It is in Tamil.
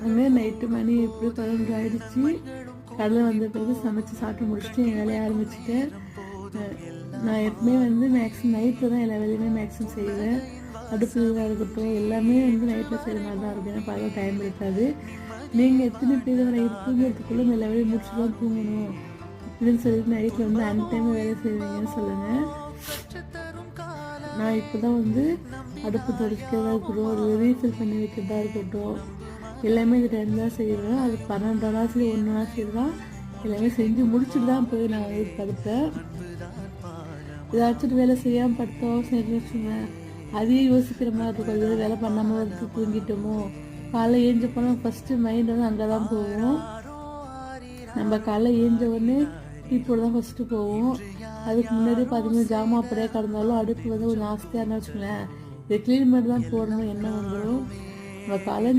அங்கே நைட்டு மணி எப்படி 11 ஆகிடுச்சு. கடலை வந்த பிறகு சமைச்சு சாப்பிட்டு முடிச்சுட்டு என் வேலையை ஆரம்பிச்சுட்டேன். நான் எப்பவுமே மேக்ஸிமம் நைட்டில் தான் எல்லா வேலையுமே மேக்ஸிமம் செய்வேன். அடுப்பு இருக்கட்டும் எல்லாமே நைட்டில் செய்கிற மாதிரி தான் இருக்கும். ஏன்னா பகல் டைம் இருக்காது. நீங்கள் எத்தனை பேர் நைட் தூங்குறதுக்குள்ளே எல்லா வேலையும் முடிச்சு தான் தூங்கணும் அப்படின்னு சொல்லிட்டு நைட்டில் அன் டைம் வேலை செய்வீங்கன்னு சொல்லுங்கள். நான் இப்போ தான் அடுப்பு துடைக்கிறதா இருக்கட்டும், ஒரு ரீஃபில் பண்ணி வைக்கிறதா இருக்கட்டும், எல்லாமே இது டைம் தான் செய்வேன். அது 12 சரி 1 சரி தான் எல்லாமே செஞ்சு முடிச்சுட்டு தான் போய் நான் படுப்பேன். ஏதாச்சும் வேலை செய்யாமல் படுத்தோம் செஞ்சு வச்சுங்க, அதையும் யோசிக்கிற மாதிரி இருக்கும். அது வேலை பண்ணாமல் வந்து தூங்கிட்டோமோ. காலைல ஏஞ்ச போனால் ஃபஸ்ட்டு மைண்ட் அங்கே தான் போகும். நம்ம காலைல ஏஞ்ச உடனே டீ போட தான் ஃபஸ்ட்டு போவோம். அதுக்கு முன்னாடி பார்த்தீங்கன்னா ஜாமான் அப்படியே கிடந்தாலும் அடுப்பு கொஞ்சம் ஆஸ்தியாக இருந்தால் வச்சுக்கோங்களேன், இதை க்ளீன் பண்ணி தான் போடணும். என்ன வந்துடும் நம்ம காலையில்